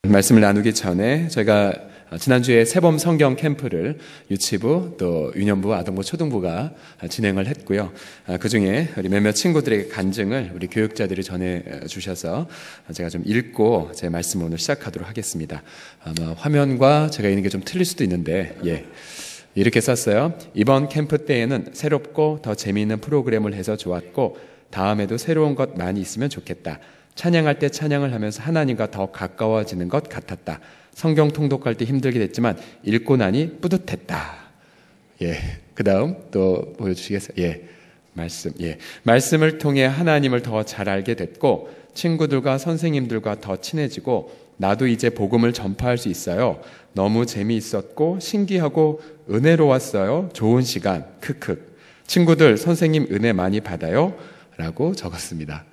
말씀을 나누기 전에 저희가 지난주에 새봄 성경 캠프를 유치부 또 유년부 아동부 초등부가 진행을 했고요. 그중에 우리 몇몇 친구들에게 간증을 우리 교육자들이 전해주셔서 제가 좀 읽고 제 말씀을 오늘 시작하도록 하겠습니다. 아마 화면과 제가 있는 게 좀 틀릴 수도 있는데 이렇게 썼어요. 이번 캠프 때에는 새롭고 더 재미있는 프로그램을 해서 좋았고 다음에도 새로운 것 많이 있으면 좋겠다. 찬양할 때 찬양을 하면서 하나님과 더 가까워지는 것 같았다. 성경 통독할 때 힘들게 됐지만 읽고 나니 뿌듯했다. 그 다음 또 보여주시겠어요? 말씀을 통해 하나님을 더 잘 알게 됐고 친구들과 선생님들과 더 친해지고 나도 이제 복음을 전파할 수 있어요. 너무 재미있었고 신기하고 은혜로웠어요. 좋은 시간. 크크. 친구들 선생님 은혜 많이 받아요. 라고 적었습니다.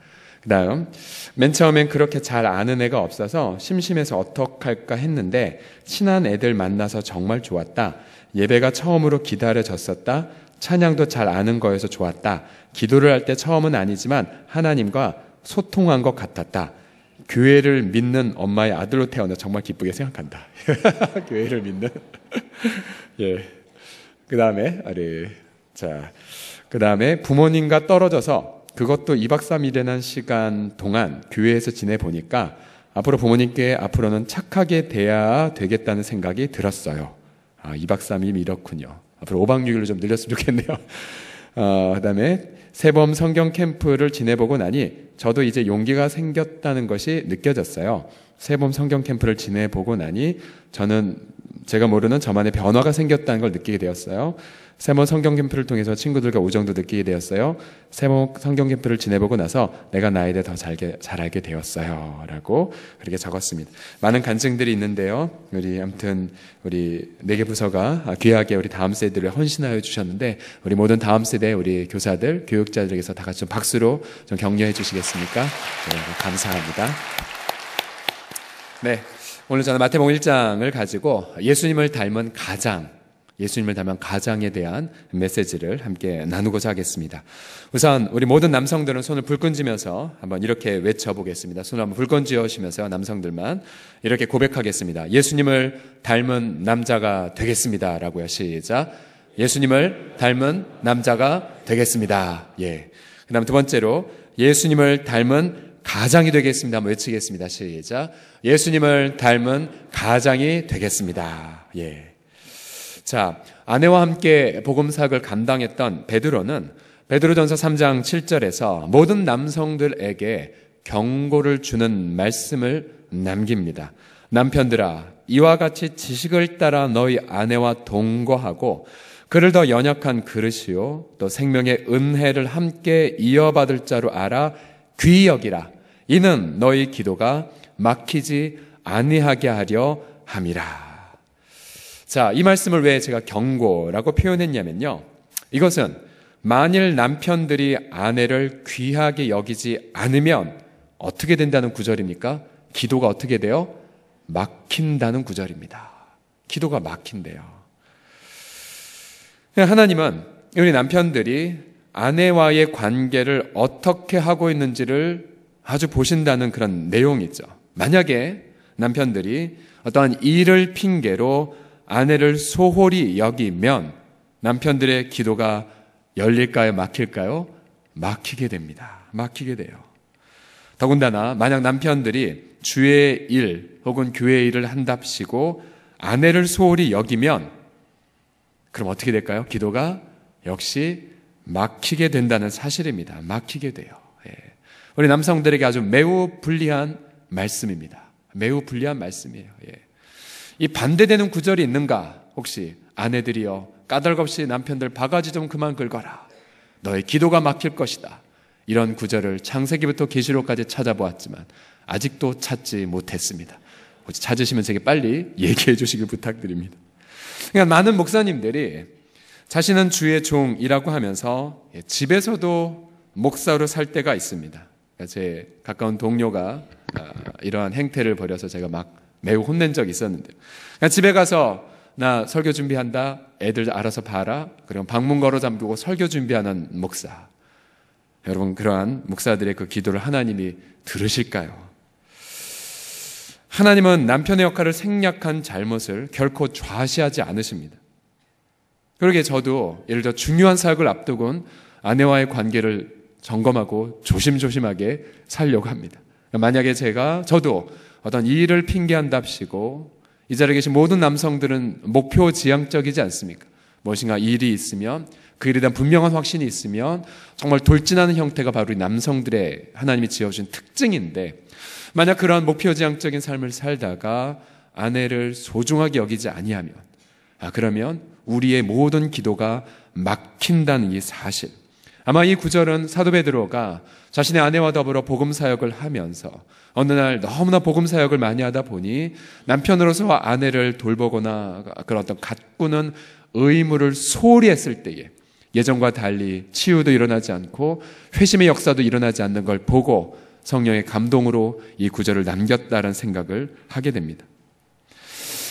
그 다음 맨 처음엔 그렇게 잘 아는 애가 없어서 심심해서 어떡할까 했는데 친한 애들 만나서 정말 좋았다. 예배가 처음으로 기다려졌었다. 찬양도 잘 아는 거여서 좋았다. 기도를 할 때 처음은 아니지만 하나님과 소통한 것 같았다. 교회를 믿는 엄마의 아들로 태어나 정말 기쁘게 생각한다. 교회를 믿는 그 다음에 부모님과 떨어져서 그것도 2박 3일이라는 시간 동안 교회에서 지내보니까 앞으로 부모님께 앞으로는 착하게 대해야 되겠다는 생각이 들었어요. 2박 3일 이렇군요. 앞으로 5박 6일로 좀 늘렸으면 좋겠네요. 그 다음에 새봄 성경 캠프를 지내보고 나니 저도 이제 용기가 생겼다는 것이 느껴졌어요. 새봄 성경 캠프를 지내보고 나니 저는 제가 모르는 저만의 변화가 생겼다는 걸 느끼게 되었어요. 새봄 성경 캠프를 통해서 친구들과 우정도 느끼게 되었어요. 새봄 성경 캠프를 지내보고 나서 내가 나에 대해 더 잘 알게 되었어요. 라고 그렇게 적었습니다. 많은 간증들이 있는데요. 우리 4개 부서가 귀하게 우리 다음 세대를 헌신하여 주셨는데 우리 모든 다음 세대 우리 교사들, 교육자들에게서 다 같이 좀 박수로 좀 격려해 주시겠습니까? 감사합니다. 오늘 저는 마태복음 1장을 가지고 예수님을 닮은 가장에 대한 메시지를 함께 나누고자 하겠습니다. 우선 우리 모든 남성들은 손을 불끈 쥐면서 한번 이렇게 외쳐보겠습니다. 손을 한번 불끈 쥐으시면서 남성들만 이렇게 고백하겠습니다. 예수님을 닮은 남자가 되겠습니다. 라고요. 시작. 예수님을 닮은 남자가 되겠습니다. 그 다음 두 번째로 예수님을 닮은 가장이 되겠습니다. 한번 외치겠습니다. 시작. 예수님을 닮은 가장이 되겠습니다. 자, 아내와 함께 복음사역을 감당했던 베드로는 베드로전서 3장 7절에서 모든 남성들에게 경고를 주는 말씀을 남깁니다. 남편들아, 이와 같이 지식을 따라 너희 아내와 동거하고 그를 더 연약한 그릇이요 또 생명의 은혜를 함께 이어받을 자로 알아 귀히 여기라. 이는 너희 기도가 막히지 아니하게 하려 함이라. 자, 이 말씀을 왜 제가 경고라고 표현했냐면요. 이것은 만일 남편들이 아내를 귀하게 여기지 않으면 어떻게 된다는 구절입니까? 기도가 어떻게 돼요? 막힌다는 구절입니다. 기도가 막힌대요. 하나님은 우리 남편들이 아내와의 관계를 어떻게 하고 있는지를 아주 보신다는 그런 내용이죠. 만약에 남편들이 어떠한 일을 핑계로 아내를 소홀히 여기면 남편들의 기도가 열릴까요? 막힐까요? 막히게 됩니다. 막히게 돼요. 더군다나 만약 남편들이 주의 일 혹은 교회 일을 한답시고 아내를 소홀히 여기면 그럼 어떻게 될까요? 기도가 역시 막히게 된다는 사실입니다. 막히게 돼요. 우리 남성들에게 아주 매우 불리한 말씀입니다. 매우 불리한 말씀이에요. 이 반대되는 구절이 있는가? 혹시 아내들이여 까닭없이 남편들 바가지 좀 그만 긁어라. 너의 기도가 막힐 것이다. 이런 구절을 창세기부터 계시록까지 찾아보았지만 아직도 찾지 못했습니다. 혹시 찾으시면 제게 빨리 얘기해 주시길 부탁드립니다. 그러니까 많은 목사님들이 자신은 주의 종이라고 하면서 집에서도 목사로 살 때가 있습니다. 제 가까운 동료가 이러한 행태를 벌여서 제가 매우 혼낸 적이 있었는데요. 집에 가서 나 설교 준비한다. 애들 알아서 봐라. 그리고 방문 걸어 잠그고 설교 준비하는 목사. 여러분 그러한 목사들의 그 기도를 하나님이 들으실까요? 하나님은 남편의 역할을 생략한 잘못을 결코 좌시하지 않으십니다. 그러게 저도 예를 들어 중요한 사역을 앞두고는 아내와의 관계를 점검하고 조심조심하게 살려고 합니다. 만약에 저도 어떤 일을 핑계한답시고 이 자리에 계신 모든 남성들은 목표 지향적이지 않습니까? 무엇인가 일이 있으면 그 일에 대한 분명한 확신이 있으면 정말 돌진하는 형태가 바로 이 남성들의 하나님이 지어준 특징인데, 만약 그러한 목표 지향적인 삶을 살다가 아내를 소중하게 여기지 아니하면 그러면 우리의 모든 기도가 막힌다는 이 사실, 아마 이 구절은 사도 베드로가 자신의 아내와 더불어 복음 사역을 하면서 어느 날 너무나 복음 사역을 많이 하다 보니 남편으로서 아내를 돌보거나 그런 어떤 가꾸는 의무를 소홀히 했을 때에 예전과 달리 치유도 일어나지 않고 회심의 역사도 일어나지 않는 걸 보고 성령의 감동으로 이 구절을 남겼다는 생각을 하게 됩니다.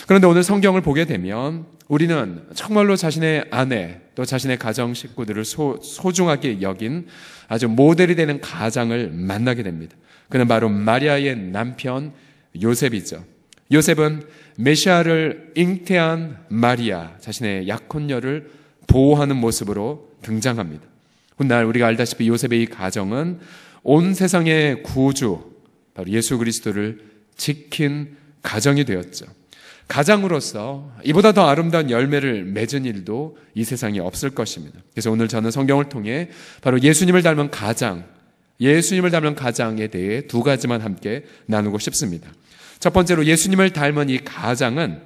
그런데 오늘 성경을 보게 되면 우리는 정말로 자신의 아내 또 자신의 가정 식구들을 소중하게 여긴 아주 모델이 되는 가장을 만나게 됩니다. 그는 바로 마리아의 남편 요셉이죠. 요셉은 메시아를 잉태한 마리아, 자신의 약혼녀를 보호하는 모습으로 등장합니다. 훗날 우리가 알다시피 요셉의 이 가정은 온 세상의 구주, 바로 예수 그리스도를 지킨 가정이 되었죠. 가장으로서 이보다 더 아름다운 열매를 맺은 일도 이 세상에 없을 것입니다. 그래서 오늘 저는 성경을 통해 바로 예수님을 닮은 가장에 대해 두 가지만 함께 나누고 싶습니다. 첫 번째로 예수님을 닮은 이 가장은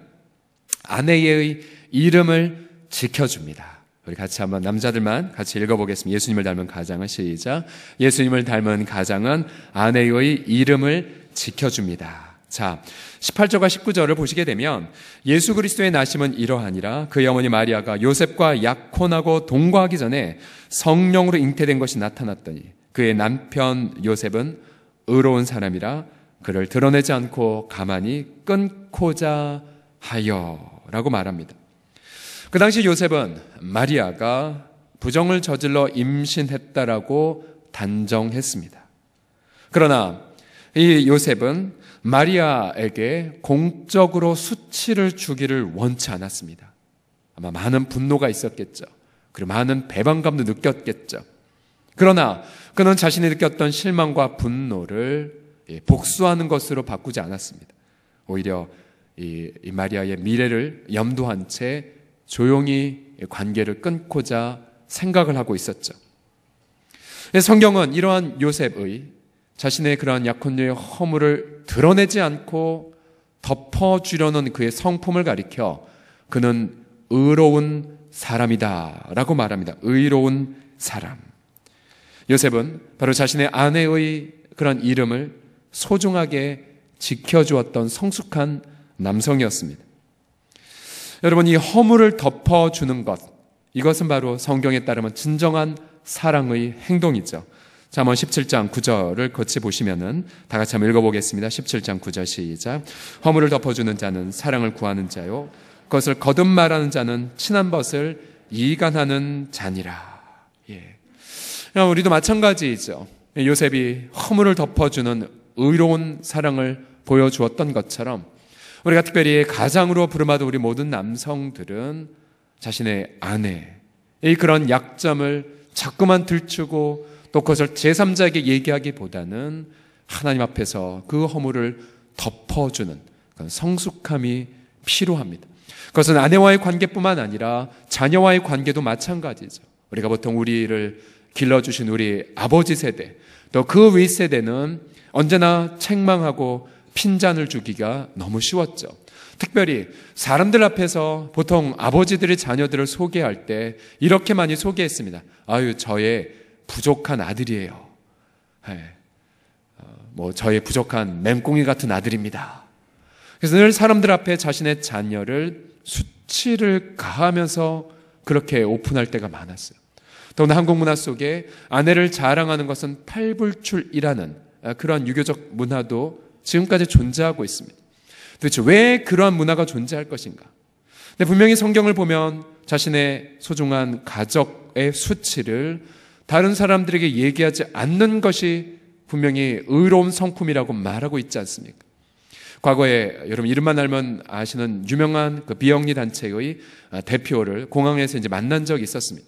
아내의 이름을 지켜줍니다. 우리 같이 한번 남자들만 같이 읽어보겠습니다. 예수님을 닮은 가장은 시작. 예수님을 닮은 가장은 아내의 이름을 지켜줍니다. 자, 18절과 19절을 보시게 되면 예수 그리스도의 나심은 이러하니라. 그의 어머니 마리아가 요셉과 약혼하고 동거하기 전에 성령으로 잉태된 것이 나타났더니 그의 남편 요셉은 의로운 사람이라 그를 드러내지 않고 가만히 끊고자 하여 라고 말합니다. 그 당시 요셉은 마리아가 부정을 저질러 임신했다라고 단정했습니다. 그러나 이 요셉은 마리아에게 공적으로 수치를 주기를 원치 않았습니다. 아마 많은 분노가 있었겠죠. 그리고 많은 배반감도 느꼈겠죠. 그러나 그는 자신이 느꼈던 실망과 분노를 복수하는 것으로 바꾸지 않았습니다. 오히려 이 마리아의 미래를 염두한 채 조용히 관계를 끊고자 생각을 하고 있었죠. 성경은 이러한 요셉의 자신의 그러한 약혼녀의 허물을 드러내지 않고 덮어주려는 그의 성품을 가리켜 그는 의로운 사람이다 라고 말합니다. 의로운 사람. 요셉은 바로 자신의 아내의 그런 이름을 소중하게 지켜주었던 성숙한 남성이었습니다. 여러분, 이 허물을 덮어주는 것, 이것은 바로 성경에 따르면 진정한 사랑의 행동이죠. 자, 한번 17장 9절을 같이 보시면은 다 같이 한번 읽어보겠습니다. 17장 9절 시작. 허물을 덮어주는 자는 사랑을 구하는 자요, 그것을 거듭 말하는 자는 친한 것을 이간하는 자니라. 예. 우리도 마찬가지이죠. 요셉이 허물을 덮어주는 의로운 사랑을 보여주었던 것처럼 우리가 특별히 가장으로 부름받은 우리 모든 남성들은 자신의 아내의 그런 약점을 자꾸만 들추고 또 그것을 제3자에게 얘기하기보다는 하나님 앞에서 그 허물을 덮어주는 그런 성숙함이 필요합니다. 그것은 아내와의 관계뿐만 아니라 자녀와의 관계도 마찬가지죠. 우리가 보통 우리를 길러주신 우리 아버지 세대, 또 그 윗세대는 언제나 책망하고 핀잔을 주기가 너무 쉬웠죠. 특별히 사람들 앞에서 보통 아버지들이 자녀들을 소개할 때 이렇게 많이 소개했습니다. 아유, 저의 부족한 아들이에요. 저의 부족한 맹꽁이 같은 아들입니다. 그래서 늘 사람들 앞에 자신의 자녀를 수치를 가하면서 그렇게 오픈할 때가 많았어요. 더구나 한국 문화 속에 아내를 자랑하는 것은 팔불출이라는 그런 유교적 문화도 지금까지 존재하고 있습니다. 도대체 왜 그러한 문화가 존재할 것인가? 근데 분명히 성경을 보면 자신의 소중한 가족의 수치를 다른 사람들에게 얘기하지 않는 것이 분명히 의로운 성품이라고 말하고 있지 않습니까? 과거에 여러분 이름만 알면 아시는 유명한 그 비영리 단체의 대표를 공항에서 이제 만난 적이 있었습니다.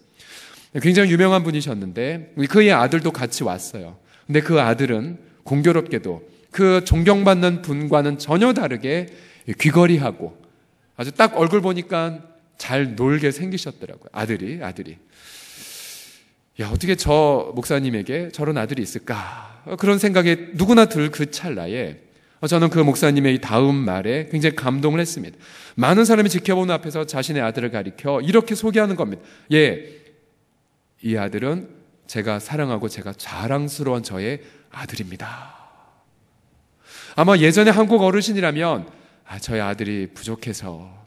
굉장히 유명한 분이셨는데 그의 아들도 같이 왔어요. 근데 그 아들은 공교롭게도 그 존경받는 분과는 전혀 다르게 귀걸이하고 아주 딱 얼굴 보니까 잘 놀게 생기셨더라고요. 아들이. 야, 어떻게 저 목사님에게 저런 아들이 있을까? 그런 생각이 누구나 들 그 찰나에 저는 그 목사님의 다음 말에 굉장히 감동을 했습니다. 많은 사람이 지켜보는 앞에서 자신의 아들을 가리켜 이렇게 소개하는 겁니다. 예, 이 아들은 제가 사랑하고 제가 자랑스러운 저의 아들입니다. 아마 예전에 한국 어르신이라면 저희 아들이 부족해서요.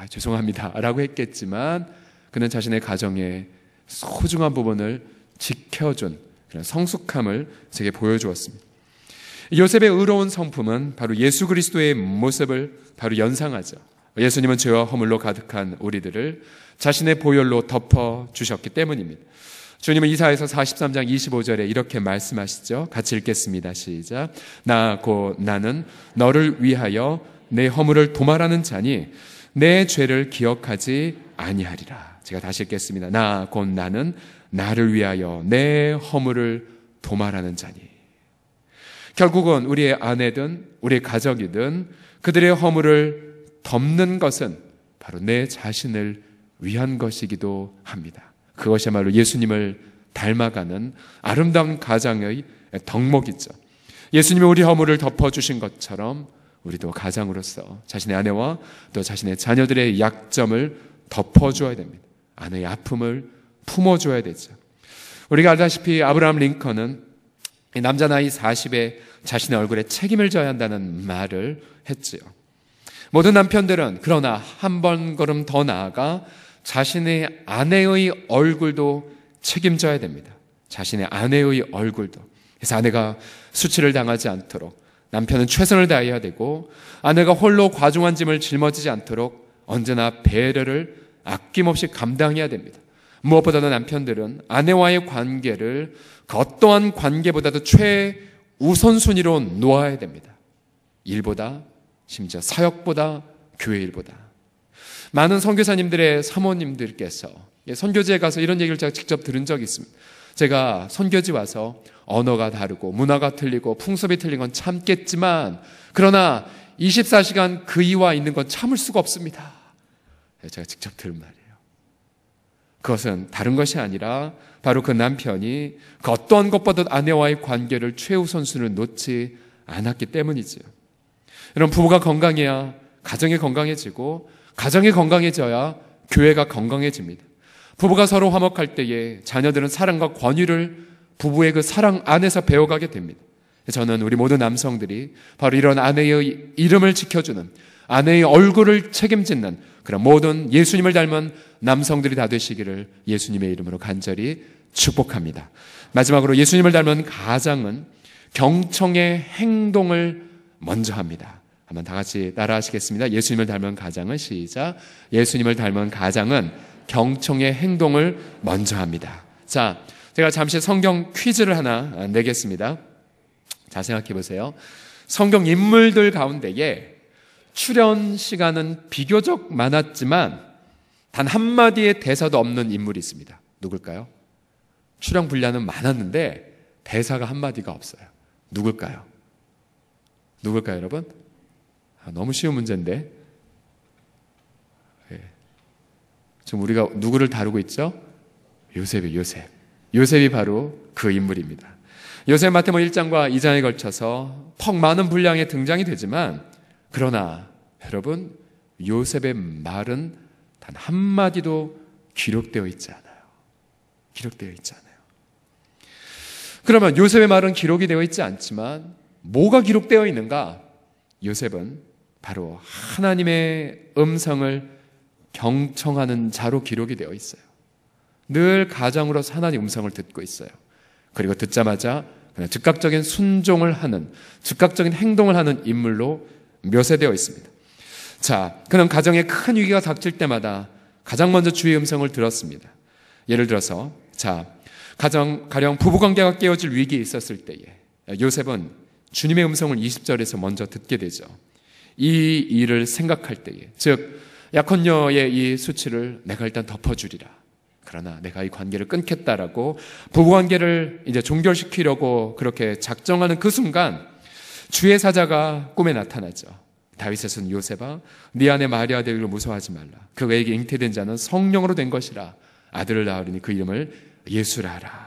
죄송합니다 라고 했겠지만 그는 자신의 가정의 소중한 부분을 지켜준 그런 성숙함을 제게 보여주었습니다. 요셉의 의로운 성품은 바로 예수 그리스도의 모습을 바로 연상하죠. 예수님은 죄와 허물로 가득한 우리들을 자신의 보혈로 덮어주셨기 때문입니다. 주님은 이사야서 43장 25절에 이렇게 말씀하시죠. 같이 읽겠습니다. 시작. 나 곧 나는 너를 위하여 내 허물을 도말하는 자니 내 죄를 기억하지 아니하리라. 제가 다시 읽겠습니다. 나 곧 나는 나를 위하여 내 허물을 도말하는 자니. 결국은 우리의 아내든 우리의 가족이든 그들의 허물을 덮는 것은 바로 내 자신을 위한 것이기도 합니다. 그것이야말로 예수님을 닮아가는 아름다운 가장의 덕목이죠. 예수님이 우리 허물을 덮어주신 것처럼 우리도 가장으로서 자신의 아내와 또 자신의 자녀들의 약점을 덮어줘야 됩니다. 아내의 아픔을 품어줘야 되죠. 우리가 알다시피 아브라함 링컨은 남자 나이 40에 자신의 얼굴에 책임을 져야 한다는 말을 했지요. 모든 남편들은 그러나 한 걸음 더 나아가 자신의 아내의 얼굴도 책임져야 됩니다. 자신의 아내의 얼굴도. 그래서 아내가 수치를 당하지 않도록 남편은 최선을 다해야 되고 아내가 홀로 과중한 짐을 짊어지지 않도록 언제나 배려를 아낌없이 감당해야 됩니다. 무엇보다도 남편들은 아내와의 관계를 그 어떠한 관계보다도 최우선순위로 놓아야 됩니다. 일보다 심지어 사역보다 교회 일보다. 많은 선교사님들의 사모님들께서 선교지에 가서 이런 얘기를 제가 직접 들은 적이 있습니다. 제가 선교지 와서 언어가 다르고 문화가 틀리고 풍습이 틀린 건 참겠지만 그러나 24시간 그이와 있는 건 참을 수가 없습니다. 제가 직접 들은 말이에요. 그것은 다른 것이 아니라 바로 그 남편이 그 어떠한 것보다 아내와의 관계를 최우선순위로 놓지 않았기 때문이지요. 여러분, 부부가 건강해야 가정이 건강해지고 가정이 건강해져야 교회가 건강해집니다. 부부가 서로 화목할 때에 자녀들은 사랑과 권위를 부부의 그 사랑 안에서 배워가게 됩니다. 저는 우리 모든 남성들이 바로 이런 아내의 이름을 지켜주는 아내의 얼굴을 책임짓는 그런 모든 예수님을 닮은 남성들이 다 되시기를 예수님의 이름으로 간절히 축복합니다. 마지막으로 예수님을 닮은 가장은 경청의 행동을 먼저 합니다. 한번 다 같이 따라 하시겠습니다. 예수님을 닮은 가장은 시작. 예수님을 닮은 가장은 경청의 행동을 먼저 합니다. 자, 제가 잠시 성경 퀴즈를 하나 내겠습니다. 자, 생각해 보세요. 성경 인물들 가운데에 출연 시간은 비교적 많았지만 단 한마디의 대사도 없는 인물이 있습니다. 누굴까요? 출연 분량은 많았는데 대사가 한마디가 없어요. 누굴까요? 여러분? 너무 쉬운 문제인데. 지금 우리가 누구를 다루고 있죠? 요셉이 바로 그 인물입니다. 요셉 마태복음 1장과 2장에 걸쳐서 퍽 많은 분량의 등장이 되지만 그러나 여러분, 요셉의 말은 단 한마디도 기록되어 있지 않아요. 그러면 요셉의 말은 기록이 되어 있지 않지만 뭐가 기록되어 있는가? 요셉은 바로 하나님의 음성을 경청하는 자로 기록이 되어 있어요. 늘 가장으로서 하나님의 음성을 듣고 있어요. 그리고 듣자마자 그냥 즉각적인 순종을 하는, 즉각적인 행동을 하는 인물로 묘사되어 있습니다. 자, 그는 가정에 큰 위기가 닥칠 때마다 가장 먼저 주의 음성을 들었습니다. 예를 들어서 가령 부부관계가 깨어질 위기에 있었을 때에 요셉은 주님의 음성을 20절에서 먼저 듣게 되죠. 이 일을 생각할 때에, 즉 약혼녀의 이 수치를 내가 일단 덮어주리라. 그러나 내가 이 관계를 끊겠다라고 부부관계를 이제 종결시키려고 그렇게 작정하는 그 순간 주의 사자가 꿈에 나타나죠. 다윗의 손 요셉아, 네 아내 마리아 되기를 무서워하지 말라. 그에게 잉태된 자는 성령으로 된 것이라. 아들을 낳으리니 그 이름을 예수라 하라.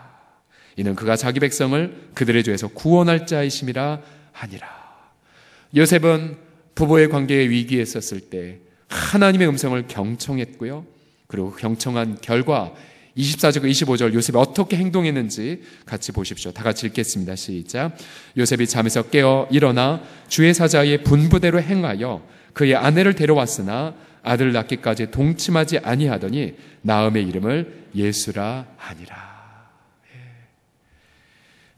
이는 그가 자기 백성을 그들의 죄에서 구원할 자이심이라 하니라. 요셉은 부부의 관계에 위기에 있었을 때 하나님의 음성을 경청했고요. 그리고 경청한 결과 24절 25절 요셉이 어떻게 행동했는지 같이 보십시오. 다 같이 읽겠습니다. 시작. 요셉이 잠에서 깨어 일어나 주의 사자의 분부대로 행하여 그의 아내를 데려왔으나 아들을 낳기까지 동침하지 아니하더니 나음의 이름을 예수라 하니라.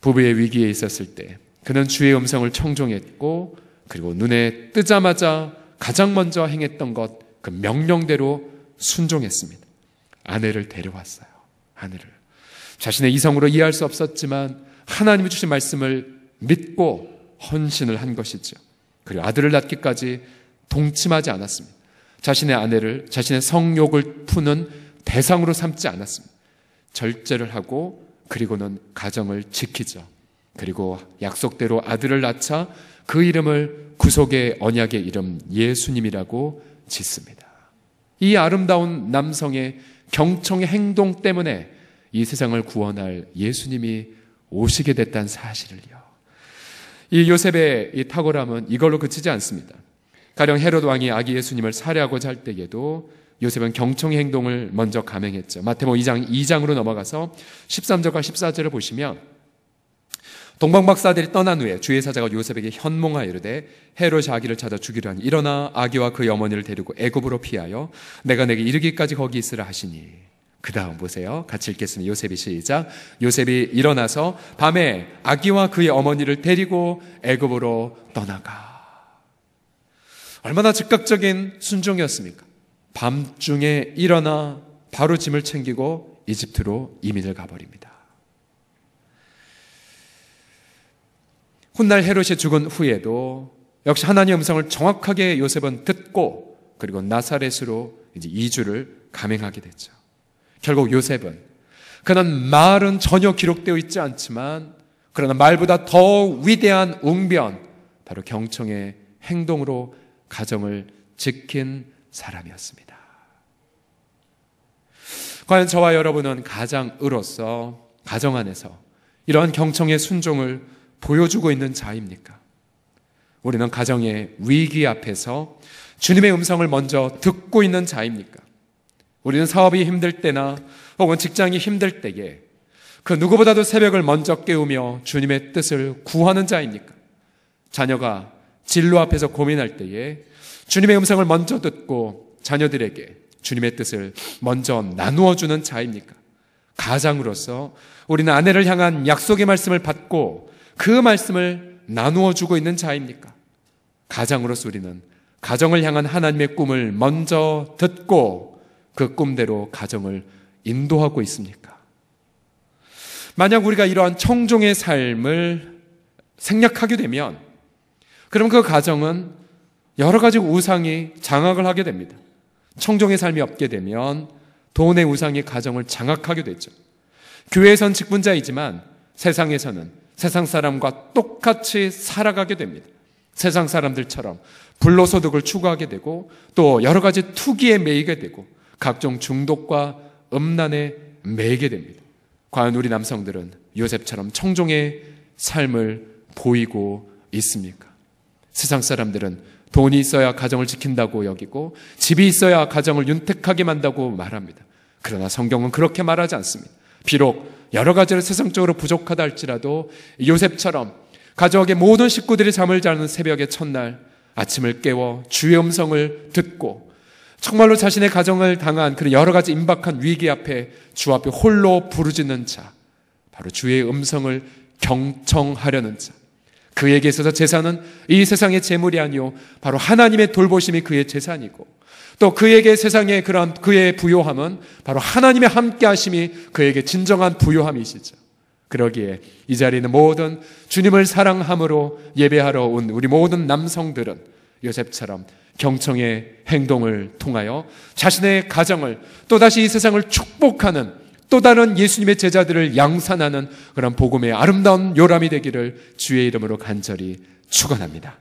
부부의 위기에 있었을 때 그는 주의 음성을 청종했고, 그리고 눈에 뜨자마자 가장 먼저 행했던 것, 그 명령대로 순종했습니다. 아내를 데려왔어요. 아내를. 자신의 이성으로 이해할 수 없었지만 하나님이 주신 말씀을 믿고 헌신을 한 것이죠. 그리고 아들을 낳기까지 동침하지 않았습니다. 자신의 아내를 자신의 성욕을 푸는 대상으로 삼지 않았습니다. 절제를 하고 그리고는 가정을 지키죠. 그리고 약속대로 아들을 낳자 그 이름을 구속의 언약의 이름 예수님이라고 짓습니다. 이 아름다운 남성의 경청의 행동 때문에 이 세상을 구원할 예수님이 오시게 됐다는 사실을요. 이 요셉의 이 탁월함은 이걸로 그치지 않습니다. 가령 헤롯 왕이 아기 예수님을 살해하고자 할 때에도 요셉은 경청의 행동을 먼저 감행했죠. 마태복음 2장으로 넘어가서 13절과 14절을 보시면 동방박사들이 떠난 후에 주의 사자가 요셉에게 현몽하여 이르되 헤롯이 아기를 찾아 죽이려 하니 일어나 아기와 그의 어머니를 데리고 애굽으로 피하여 내가 내게 이르기까지 거기 있으라 하시니. 그 다음 보세요. 같이 읽겠습니다. 요셉이 시작. 요셉이 일어나서 밤에 아기와 그의 어머니를 데리고 애굽으로 떠나가. 얼마나 즉각적인 순종이었습니까? 밤중에 일어나 바로 짐을 챙기고 이집트로 이민을 가버립니다. 훗날 헤롯이 죽은 후에도 역시 하나님의 음성을 정확하게 요셉은 듣고 그리고 나사렛으로 이제 이주를 감행하게 됐죠. 결국 요셉은 그는 말은 전혀 기록되어 있지 않지만 그러나 말보다 더 위대한 웅변, 바로 경청의 행동으로 가정을 지킨 사람이었습니다. 과연 저와 여러분은 가장으로서 가정 안에서 이러한 경청의 순종을 보여주고 있는 자입니까? 우리는 가정의 위기 앞에서 주님의 음성을 먼저 듣고 있는 자입니까? 우리는 사업이 힘들 때나 혹은 직장이 힘들 때에 그 누구보다도 새벽을 먼저 깨우며 주님의 뜻을 구하는 자입니까? 자녀가 진로 앞에서 고민할 때에 주님의 음성을 먼저 듣고 자녀들에게 주님의 뜻을 먼저 나누어 주는 자입니까? 가장으로서 우리는 아내를 향한 약속의 말씀을 받고 그 말씀을 나누어 주고 있는 자입니까? 가장으로서 우리는 가정을 향한 하나님의 꿈을 먼저 듣고 그 꿈대로 가정을 인도하고 있습니까? 만약 우리가 이러한 청종의 삶을 생략하게 되면 그럼 그 가정은 여러 가지 우상이 장악을 하게 됩니다. 청종의 삶이 없게 되면 돈의 우상이 가정을 장악하게 되죠. 교회에선 직분자이지만 세상에서는 세상 사람과 똑같이 살아가게 됩니다. 세상 사람들처럼 불로소득을 추구하게 되고 또 여러 가지 투기에 매이게 되고 각종 중독과 음란에 매이게 됩니다. 과연 우리 남성들은 요셉처럼 청종의 삶을 보이고 있습니까? 세상 사람들은 돈이 있어야 가정을 지킨다고 여기고 집이 있어야 가정을 윤택하게 만다고 말합니다. 그러나 성경은 그렇게 말하지 않습니다. 비록 여러 가지로 세상적으로 부족하다 할지라도 요셉처럼 가족의 모든 식구들이 잠을 자는 새벽의 첫날 아침을 깨워 주의 음성을 듣고 정말로 자신의 가정을 당한 그런 여러 가지 임박한 위기 앞에 주 앞에 홀로 부르짖는 자, 바로 주의 음성을 경청하려는 자, 그에게 있어서 재산은 이 세상의 재물이 아니요 바로 하나님의 돌보심이 그의 재산이고 또 그에게 세상의 그런 그의 부요함은 바로 하나님의 함께하심이 그에게 진정한 부요함이시죠. 그러기에 이 자리에 있는 모든 주님을 사랑함으로 예배하러 온 우리 모든 남성들은 요셉처럼 경청의 행동을 통하여 자신의 가정을 또다시 이 세상을 축복하는 또 다른 예수님의 제자들을 양산하는 그런 복음의 아름다운 요람이 되기를 주의 이름으로 간절히 축원합니다.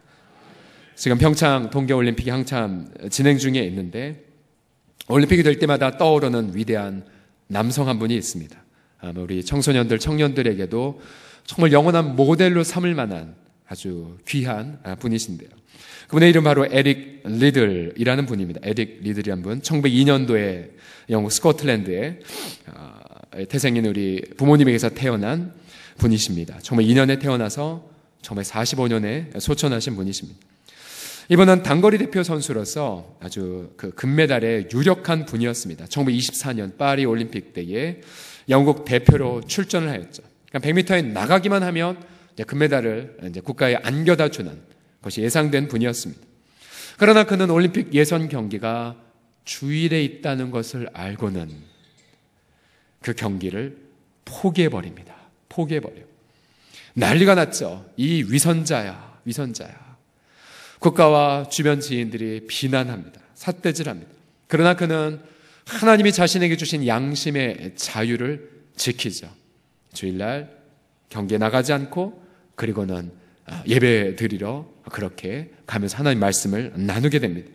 지금 평창 동계올림픽이 한참 진행 중에 있는데 올림픽이 될 때마다 떠오르는 위대한 남성 한 분이 있습니다. 우리 청소년들, 청년들에게도 정말 영원한 모델로 삼을 만한 아주 귀한 분이신데요. 그분의 이름 바로 에릭 리들이라는 분입니다. 에릭 리들이라는 분, 1902년도에 영국 스코틀랜드에 태생인 우리 부모님에게서 태어난 분이십니다. 1902년에 태어나서 1945년에 소천하신 분이십니다. 이분은 단거리 대표 선수로서 아주 그 금메달에 유력한 분이었습니다. 1924년 파리 올림픽 때에 영국 대표로 출전을 하였죠. 그러니까 100m에 나가기만 하면 이제 금메달을 이제 국가에 안겨다 주는 것이 예상된 분이었습니다. 그러나 그는 올림픽 예선 경기가 주일에 있다는 것을 알고는 그 경기를 포기해버립니다. 포기해버려요. 난리가 났죠. 이 위선자야, 위선자야. 국가와 주변 지인들이 비난합니다. 삿대질합니다. 그러나 그는 하나님이 자신에게 주신 양심의 자유를 지키죠. 주일날 경기에 나가지 않고 그리고는 예배 드리러 그렇게 가면서 하나님 말씀을 나누게 됩니다.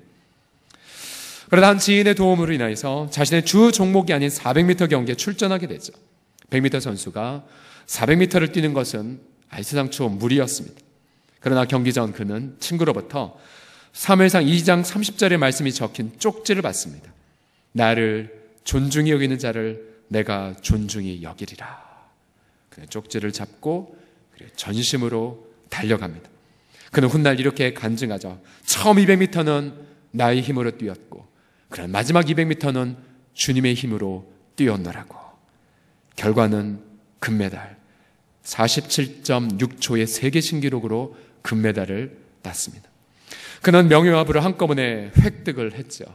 그러다 한 지인의 도움으로 인해서 자신의 주 종목이 아닌 400m 경기에 출전하게 되죠. 100m 선수가 400m를 뛰는 것은 아이스상초 무리였습니다. 그러나 경기 전 그는 친구로부터 사무엘상 2장 30절의 말씀이 적힌 쪽지를 받습니다. 나를 존중히 여기는 자를 내가 존중히 여기리라. 그는 쪽지를 잡고 전심으로 달려갑니다. 그는 훗날 이렇게 간증하죠. 처음 200m는 나의 힘으로 뛰었고 그런 마지막 200m는 주님의 힘으로 뛰었노라고. 결과는 금메달 47.6초의 세계 신기록으로 금메달을 땄습니다. 그는 명예와 부를 한꺼번에 획득을 했죠.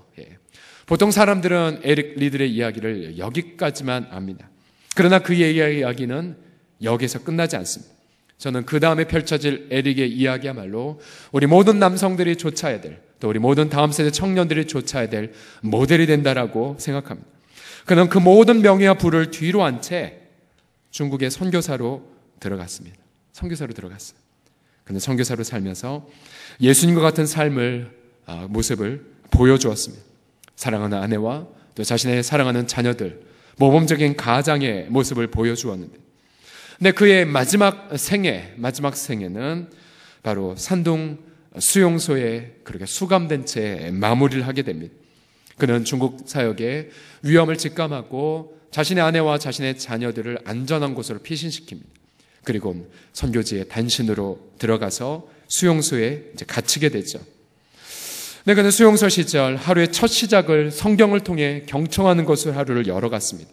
보통 사람들은 에릭 리들의 이야기를 여기까지만 압니다. 그러나 그의 이야기는 여기서 끝나지 않습니다. 저는 그 다음에 펼쳐질 에릭의 이야기야말로 우리 모든 남성들이 좇아야 될, 또 우리 모든 다음 세대 청년들이 좇아야 될 모델이 된다라고 생각합니다. 그는 그 모든 명예와 부를 뒤로 한 채 중국의 선교사로 들어갔습니다. 선교사로 들어갔어요. 그는 선교사로 살면서 예수님과 같은 삶을 모습을 보여주었습니다. 사랑하는 아내와 또 자신의 사랑하는 자녀들, 모범적인 가장의 모습을 보여주었는데, 근데 그의 마지막 생애는 바로 산둥 수용소에 그렇게 수감된 채 마무리를 하게 됩니다. 그는 중국 사역에 위험을 직감하고 자신의 아내와 자신의 자녀들을 안전한 곳으로 피신시킵니다. 그리고 선교지에 단신으로 들어가서 수용소에 이제 갇히게 되죠. 근데 그는 수용소 시절 하루의 첫 시작을 성경을 통해 경청하는 것으로 하루를 열어갔습니다.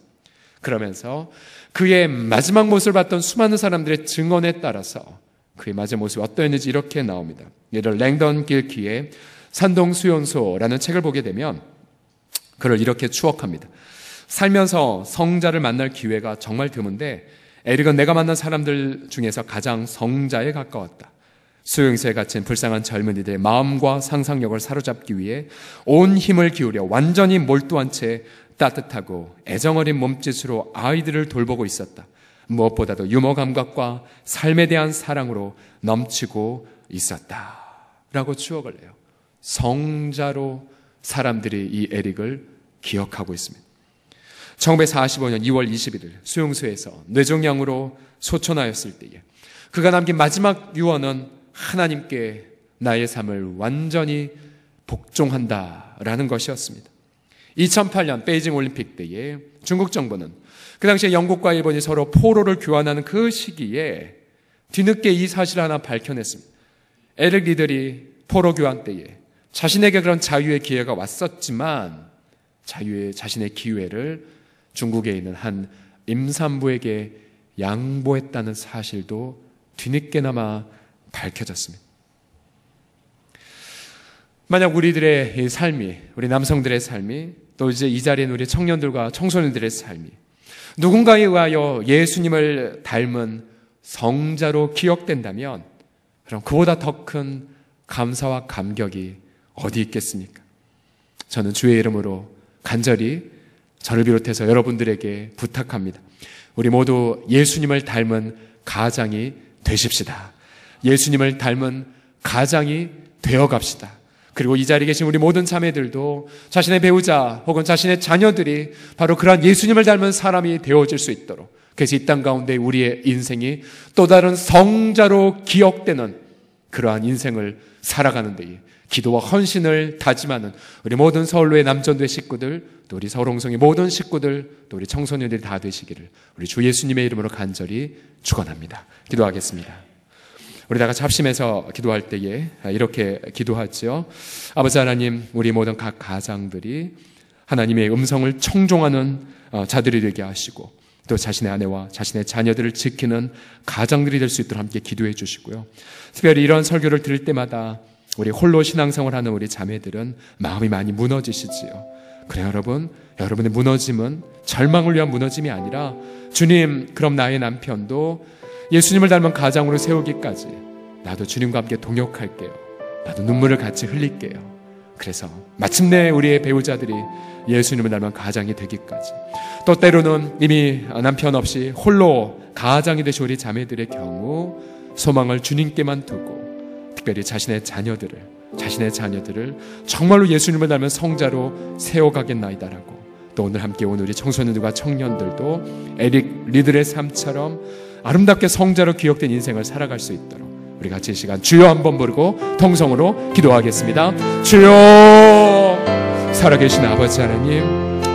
그러면서 그의 마지막 모습을 봤던 수많은 사람들의 증언에 따라서 그의 마지막 모습이 어떠했는지 이렇게 나옵니다. 예를 들어 랭던 길키의 산동 수용소라는 책을 보게 되면 그를 이렇게 추억합니다. 살면서 성자를 만날 기회가 정말 드문데 에릭은 내가 만난 사람들 중에서 가장 성자에 가까웠다. 수용소에 갇힌 불쌍한 젊은이들의 마음과 상상력을 사로잡기 위해 온 힘을 기울여 완전히 몰두한 채 따뜻하고 애정어린 몸짓으로 아이들을 돌보고 있었다. 무엇보다도 유머 감각과 삶에 대한 사랑으로 넘치고 있었다. 라고 추억을 해요. 성자로 사람들이 이 에릭을 기억하고 있습니다. 1945년 2월 21일 수용소에서 뇌종양으로 소천하였을 때에 그가 남긴 마지막 유언은 하나님께 나의 삶을 완전히 복종한다라는 것이었습니다. 2008년 베이징 올림픽 때에 중국 정부는 그 당시에 영국과 일본이 서로 포로를 교환하는 그 시기에 뒤늦게 이 사실을 하나 밝혀냈습니다. 에릭 리들이 포로 교환 때에 자신에게 그런 자유의 기회가 왔었지만 자신의 기회를 중국에 있는 한 임산부에게 양보했다는 사실도 뒤늦게나마 밝혀졌습니다. 만약 우리들의 이 삶이, 우리 남성들의 삶이, 또 이제 이 자리에 있는 우리 청년들과 청소년들의 삶이 누군가에 의하여 예수님을 닮은 성자로 기억된다면 그럼 그보다 더 큰 감사와 감격이 어디 있겠습니까? 저는 주의 이름으로 간절히 저를 비롯해서 여러분들에게 부탁합니다. 우리 모두 예수님을 닮은 가장이 되십시다. 예수님을 닮은 가장이 되어갑시다. 그리고 이 자리에 계신 우리 모든 자매들도 자신의 배우자 혹은 자신의 자녀들이 바로 그러한 예수님을 닮은 사람이 되어질 수 있도록, 그래서 이 땅 가운데 우리의 인생이 또 다른 성자로 기억되는 그러한 인생을 살아가는 데에 기도와 헌신을 다짐하는 우리 모든 서울로의 남전도의 식구들, 또 우리 서울홍성의 모든 식구들, 또 우리 청소년들이 다 되시기를 우리 주 예수님의 이름으로 간절히 축원합니다. 기도하겠습니다. 우리 다 같이 합심해서 기도할 때에 이렇게 기도하죠. 아버지 하나님, 우리 모든 각 가장들이 하나님의 음성을 청종하는 자들이 되게 하시고, 또 자신의 아내와 자신의 자녀들을 지키는 가장들이 될 수 있도록 함께 기도해 주시고요. 특별히 이런 설교를 들을 때마다 우리 홀로 신앙생활 하는 우리 자매들은 마음이 많이 무너지시지요. 그래 여러분, 여러분의 무너짐은 절망을 위한 무너짐이 아니라 주님, 그럼 나의 남편도 예수님을 닮은 가장으로 세우기까지 나도 주님과 함께 동역할게요. 나도 눈물을 같이 흘릴게요. 그래서 마침내 우리의 배우자들이 예수님을 닮은 가장이 되기까지, 또 때로는 이미 남편 없이 홀로 가장이 되신 우리 자매들의 경우 소망을 주님께만 두고 특별히 자신의 자녀들을 정말로 예수님을 닮은 성자로 세워가겠나이다라고, 또 오늘 함께 온 우리 청소년들과 청년들도 에릭 리들의 삶처럼 아름답게 성자로 기억된 인생을 살아갈 수 있도록 우리 같이 이 시간 주여 한번 부르고 통성으로 기도하겠습니다. 주여, 살아계신 아버지 하나님,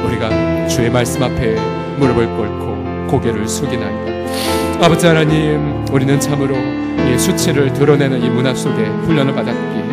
우리가 주의 말씀 앞에 무릎을 꿇고 고개를 숙이나이다. 아버지 하나님, 우리는 참으로 이 수치를 드러내는 이 문화 속에 훈련을 받았기에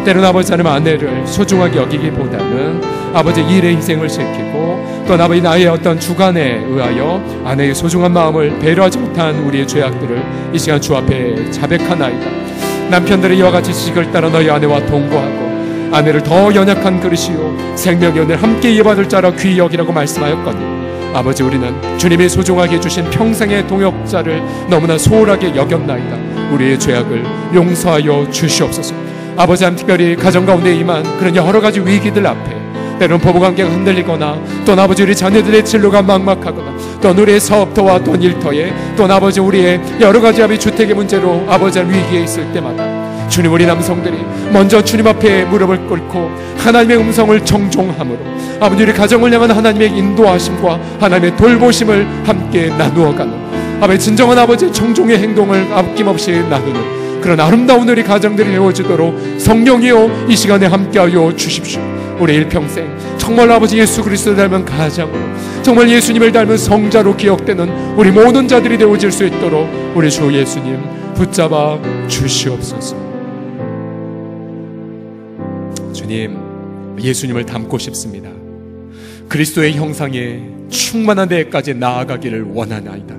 때로는 아버지 하나님 아내를 소중하게 여기기보다는 아버지 일의 희생을 시키고, 또 아버지 나의 어떤 주관에 의하여 아내의 소중한 마음을 배려하지 못한 우리의 죄악들을 이 시간 주 앞에 자백하나이다. 남편들의 이와 같이 지식을 따라 너희 아내와 동거하고 아내를 더 연약한 그릇이요 생명의 은혜를 함께 이어받을 자라 귀히 여기라고 말씀하였거니, 아버지 우리는 주님이 소중하게 주신 평생의 동역자를 너무나 소홀하게 여겼나이다. 우리의 죄악을 용서하여 주시옵소서. 아버지 하나님, 특별히 가정 가운데 임한 그런 여러 가지 위기들 앞에 때로는 부부관계가 흔들리거나, 또 아버지 우리 자녀들의 진로가 막막하거나, 또 우리의 사업터와 또 일터에, 또 아버지 우리의 여러 가지 아버지 주택의 문제로 아버지 위기에 있을 때마다 주님, 우리 남성들이 먼저 주님 앞에 무릎을 꿇고 하나님의 음성을 정종함으로 아버지 우리 가정을 향한 하나님의 인도하심과 하나님의 돌보심을 함께 나누어가는 아버지 진정한 아버지 정종의 행동을 아낌없이 나누는 그런 아름다운 우리 가정들이 되어지도록 성령이여 이 시간에 함께하여 주십시오. 우리 일평생 정말 아버지 예수 그리스도를 닮은 가장으로, 정말 예수님을 닮은 성자로 기억되는 우리 모든 자들이 되어질 수 있도록 우리 주 예수님 붙잡아 주시옵소서. 주님, 예수님을 닮고 싶습니다. 그리스도의 형상에 충만한 데까지 나아가기를 원하나이다.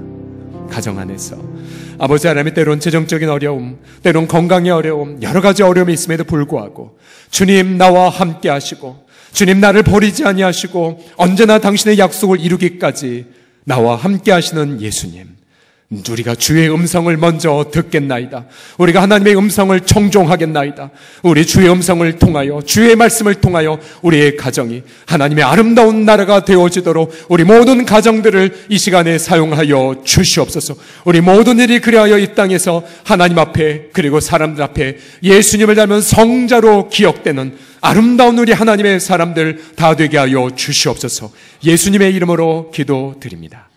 가정 안에서 아버지 하나님, 때론 재정적인 어려움, 때론 건강의 어려움, 여러 가지 어려움이 있음에도 불구하고 주님 나와 함께 하시고, 주님 나를 버리지 아니하시고 언제나 당신의 약속을 이루기까지 나와 함께 하시는 예수님, 우리가 주의 음성을 먼저 듣겠나이다. 우리가 하나님의 음성을 청종하겠나이다. 우리 주의 음성을 통하여, 주의 말씀을 통하여 우리의 가정이 하나님의 아름다운 나라가 되어지도록 우리 모든 가정들을 이 시간에 사용하여 주시옵소서. 우리 모든 일이 그리하여 이 땅에서 하나님 앞에, 그리고 사람들 앞에 예수님을 닮은 성자로 기억되는 아름다운 우리 하나님의 사람들 다 되게 하여 주시옵소서. 예수님의 이름으로 기도드립니다.